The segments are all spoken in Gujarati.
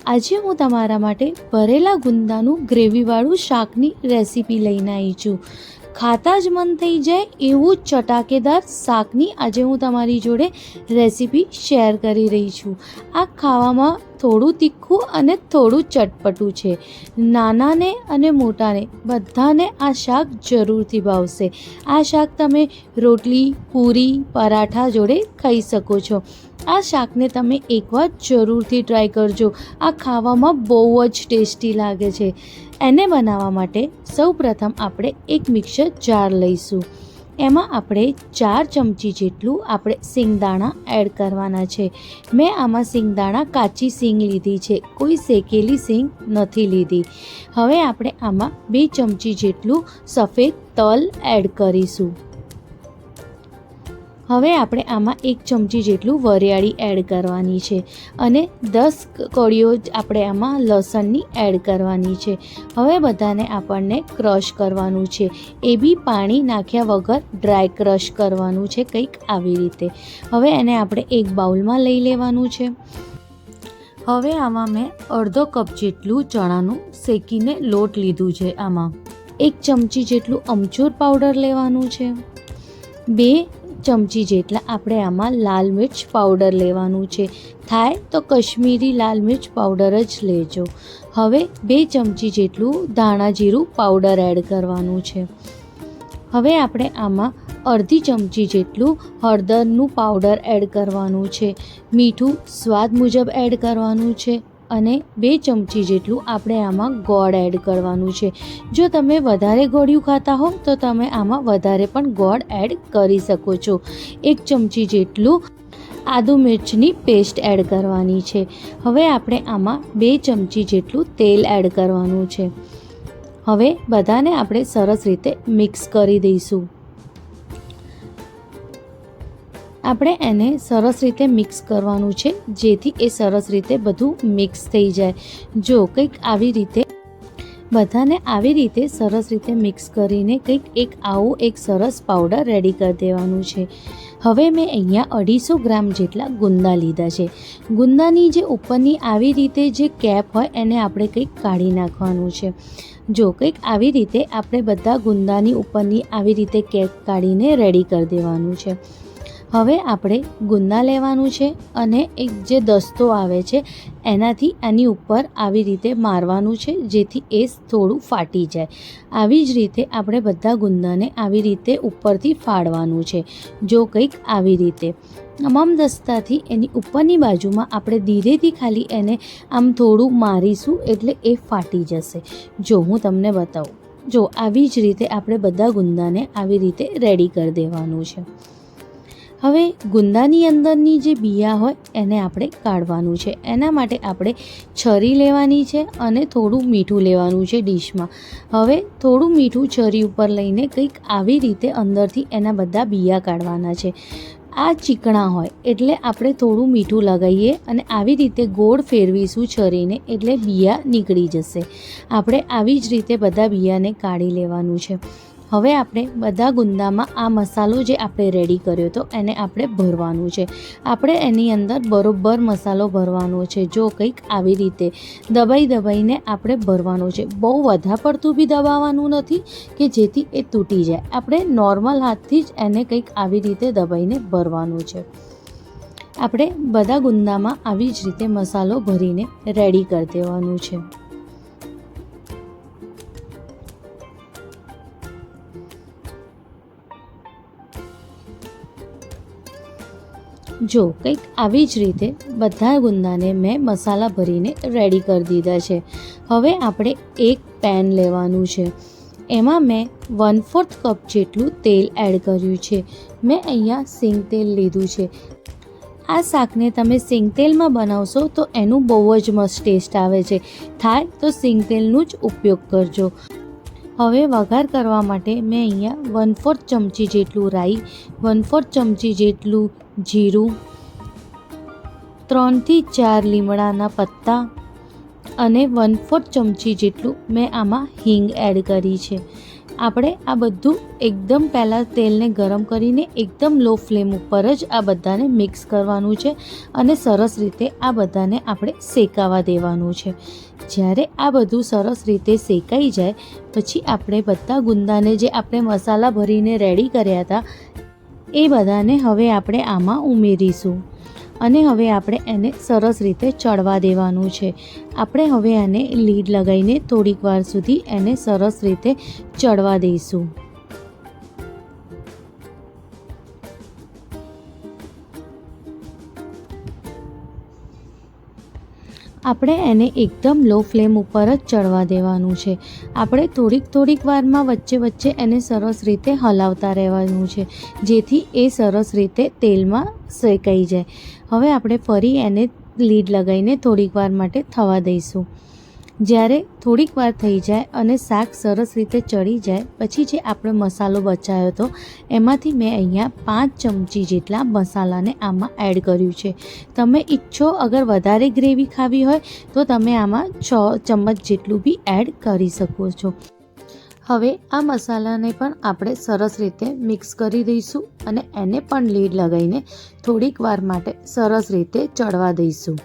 આજે હું તમારા માટે ભરેલા ગુંદાનું ગ્રેવીવાળું શાકની રેસીપી લઈને આવી છું. ખાતા જ મન થઈ જાય એવું ચટાકેદાર શાકની આજે હું તમારી જોડે રેસીપી શેર કરી રહી છું. આ ખાવામાં થોડું તીખું અને થોડું ચટપટું છે. નાનાને અને મોટાને બધાને આ શાક જરૂરથી ભાવશે. આ શાક તમે રોટલી, પૂરી, પરાઠા જોડે ખાઈ શકો છો. આ શાકને તમે એકવાર જરૂરથી ટ્રાય કરજો. આ ખાવામાં બહુ જ ટેસ્ટી લાગે છે. એને બનાવવા માટે સૌપ્રથમ આપણે એક મિક્સર જાર લઈશું. એમાં આપણે 4 ચમચી જેટલું આપણે સિંગદાણા એડ કરવાના છે. મેં આમાં સિંગદાણા કાચી સિંગ લીધી છે, કોઈ શેકેલી સિંગ નથી લીધી. હવે આપણે આમાં 2 ચમચી જેટલું સફેદ તલ એડ કરીશું. હવે આપણે આમાં 1 ચમચી જેટલું વરિયાળી એડ કરવાની છે અને 10 કળીઓ આપણે આમાં લસણની એડ કરવાની છે. હવે બધાને આપણને ક્રશ કરવાનું છે. એ બી પાણી નાખ્યા વગર ડ્રાય ક્રશ કરવાનું છે, કંઈક આવી રીતે. હવે એને આપણે એક બાઉલમાં લઈ લેવાનું છે. હવે આમાં મેં અડધો કપ જેટલું ચણાનું શેકીને લોટ લીધું છે. આમાં 1 ચમચી જેટલું અમચૂર પાવડર લેવાનું છે. 2 ચમચી જેટલા આપણે આમાં લાલ મિર્ચ પાવડર લેવાનું છે. થાય તો કશ્મીરી લાલ મિર્ચ પાવડર જ લેજો. હવે 2 ચમચી જેટલું ધાણા જીરું પાવડર એડ કરવાનું છે. હવે આપણે આમાં અડધી ચમચી જેટલું હળદરનું પાવડર એડ કરવાનું છે. મીઠું સ્વાદ મુજબ એડ કરવાનું છે અને 2 ચમચી જેટલું આપણે આમાં ગોળ એડ કરવાનું છે. જો તમે વધારે ગોળિયું ખાતા હો તો તમે આમાં વધારે પણ ગોળ એડ કરી શકો છો. 1 ચમચી જેટલું આદુ મિર્ચની પેસ્ટ એડ કરવાની છે. હવે આપણે આમાં 2 ચમચી જેટલું તેલ એડ કરવાનું છે. હવે બધાને આપણે સરસ રીતે મિક્સ કરી દઈશું. આપણે એને સરસ રીતે મિક્સ કરવાનું છે, જેથી એ સરસ રીતે બધું મિક્સ થઈ જાય. જો કંઈક આવી રીતે બધાને આવી રીતે સરસ રીતે મિક્સ કરીને કંઈક એક સરસ પાવડર રેડી કરી દેવાનું છે. હવે મેં અહીંયા 250 ગ્રામ જેટલા ગુંદા લીધા છે. ગુંદાની જે ઉપરની આવી રીતે જે કેપ હોય એને આપણે કંઈક કાઢી નાખવાનું છે. જો કંઈક આવી રીતે આપણે બધા ગુંદાની ઉપરની આવી રીતે કેપ કાઢીને રેડી કરી દેવાનું છે. હવે આપણે ગુંદા લેવાનું છે અને એક જે દસ્તો આવે છે એનાથી આની ઉપર આવી રીતે મારવાનું છે, જેથી એ થોડું ફાટી જાય. આવી જ રીતે આપણે બધા ગુંદાને આવી રીતે ઉપરથી ફાડવાનું છે. જો કંઈક આવી રીતે તમામ દસ્તાથી એની ઉપરની બાજુમાં આપણે ધીરેથી ખાલી એને આમ થોડું મારીશું એટલે એ ફાટી જશે. જો હું તમને બતાવું, જો આવી જ રીતે આપણે બધા ગુંદાને આવી રીતે રેડી કરી દેવાનું છે. હવે ગુંદાની અંદરની જે બિયા હોય એને આપણે કાઢવાનું છે. એના માટે આપણે છરી લેવાની છે અને થોડું મીઠું લેવાનું છે ડીશમાં. હવે થોડું મીઠું છરી ઉપર લઈને કંઈક આવી રીતે અંદરથી એના બધા બિયા કાઢવાના છે. આ ચીકણા હોય એટલે આપણે થોડું મીઠું લગાવીએ અને આવી રીતે ગોળ ફેરવીશું છરીને એટલે બિયા નીકળી જશે. આપણે આવી જ રીતે બધા બિયાને કાઢી લેવાનું છે. હવે આપણે બધા ગુંદામાં આ મસાલો જે આપણે રેડી કર્યો હતો એને આપણે ભરવાનું છે. આપણે એની અંદર બરોબર મસાલો ભરવાનો છે. જો કંઈક આવી રીતે દબાઈને આપણે ભરવાનો છે. બહુ વધારે પડતું બી દબાવવાનું નથી કે જેથી એ તૂટી જાય. આપણે નોર્મલ હાથથી જ એને કંઈક આવી રીતે દબાઈને ભરવાનું છે. આપણે બધા ગુંદામાં આવી જ રીતે મસાલો ભરીને રેડી કરી દેવાનું છે. જો કંઈક આવી જ રીતે બધા ગુંદાને મેં મસાલા ભરીને રેડી કરી દીધા છે. હવે આપણે એક પેન લેવાનું છે. એમાં મેં 1/4 કપ જેટલું તેલ એડ કર્યું છે. મેં અહીંયા સિંગ તેલ લીધું છે. આ શાકને તમે સિંગ તેલમાં બનાવશો તો એનું બહુ જ મસ્ત ટેસ્ટ આવે છે. થાય તો સિંગ તેલનું જ ઉપયોગ કરજો. હવે વઘાર કરવા માટે મેં અહીંયા 1/4 ચમચી જેટલું રાઈ, 1/4 ચમચી જેટલું જીરું, 3 થી 4 લીમડાના પત્તા અને 1/4 ચમચી જેટલું મેં આમાં હિંગ એડ કરી છે. આપણે આ બધું એકદમ પહેલાં તેલને ગરમ કરીને એકદમ લો ફ્લેમ ઉપર જ આ બધાને મિક્સ કરવાનું છે અને સરસ રીતે આ બધાને આપણે શેકાવા દેવાનું છે. જ્યારે આ બધું સરસ રીતે શેકાઈ જાય પછી આપણે બધા ગુંદાને જે આપણે મસાલા ભરીને રેડી કર્યા હતા એ બધાને હવે આપણે આમાં ઉમેરીશું અને હવે આપણે એને સરસ રીતે ચડવા દેવાનું છે. આપણે હવે આને લીડ લગાવીને થોડીક વાર સુધી એને સરસ રીતે ચડવા દઈશું. આપણે એને એકદમ લો ફ્લેમ ઉપર જ ચડવા દેવાનું છે. આપણે થોડીક વારમાં વચ્ચે વચ્ચે એને સરસ રીતે હલાવતા રહેવાનું છે જેથી એ સરસ રીતે તેલમાં શેકાઈ જાય. હવે આપણે ફરી એને લીડ લગાવીને થોડીક વાર માટે થવા દઈશું. જ્યારે થોડીક વાર થઈ જાય અને શાક સરસ રીતે ચડી જાય પછી જે આપણે મસાલો બચાવ્યો હતો એમાંથી મેં અહીંયા 5 ચમચી જેટલા મસાલાને આમાં એડ કર્યું છે. તમે ઈચ્છો અગર વધારે ગ્રેવી ખાવી હોય તો તમે આમાં 6 ચમચ જેટલું બી એડ કરી શકો છો. હવે આ મસાલાને પણ આપણે સરસ રીતે મિક્સ કરી દઈશું અને એને પણ લીડ લગાવીને થોડીક વાર માટે સરસ રીતે ચડવા દઈશું.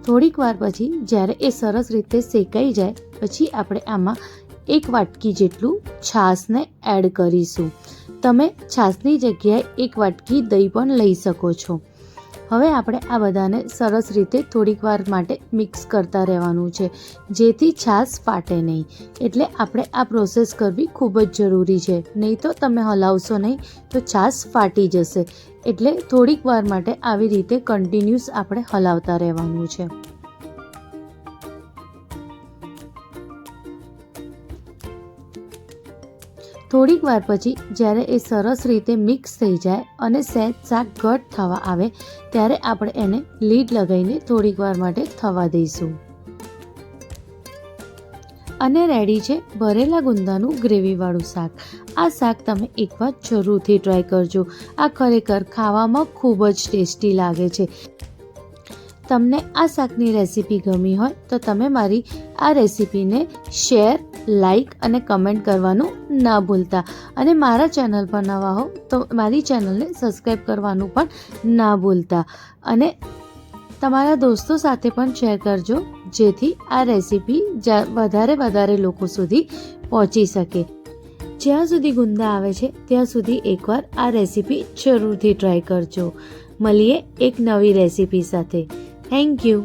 થોડીક વાર પછી જ્યારે એ સરસ રીતે શેકાઈ જાય પછી આપણે આમાં 1 વાટકી જેટલું છાશને એડ કરીશું. તમે છાશની જગ્યાએ 1 વાટકી દહીં પણ લઈ શકો છો. હવે આપણે આ બધાને સરસ રીતે થોડીક વાર માટે મિક્સ કરતા રહેવાનું છે જેથી છાશ ફાટે નહીં. એટલે આપણે આ પ્રોસેસ કરવી ખૂબ જ જરૂરી છે, નહીં તો તમે હલાવશો નહીં તો છાશ ફાટી જશે. એટલે થોડીક વાર માટે આવી રીતે કન્ટિન્યુઅસ આપણે હલાવતા રહેવાનું છે. થોડીક વાર પછી જ્યારે એ સરસ રીતે મિક્સ થઈ જાય અને સહેજ શાક ઘટ થવા આવે ત્યારે આપણે એને લીડ લગાવીને થોડીક વાર માટે થવા દઈશું. અને રેડી છે ભરેલા ગુંદાનું ગ્રેવીવાળું શાક. આ શાક તમે એકવાર જરૂરથી ટ્રાય કરજો. આ ખરેખર ખાવામાં ખૂબ જ ટેસ્ટી લાગે છે. તમને આ શાકની રેસીપી ગમી હોય તો તમે મારી આ રેસીપીને શેર, લાઈક અને કમેન્ટ કરવાનું ના ભૂલતા. અને મારા ચેનલ પર નવા હો તો મારી ચેનલને સબસ્ક્રાઈબ કરવાનું પણ ના ભૂલતા. અને તમારા દોસ્તો સાથે પણ શેર કરજો જેથી આ રેસીપી વધારે લોકો સુધી પહોંચી શકે. જ્યાં સુધી ગુંદા આવે છે ત્યાં સુધી એકવાર આ રેસીપી જરૂરથી ટ્રાય કરજો. મળીએ એક નવી રેસીપી સાથે. Thank you.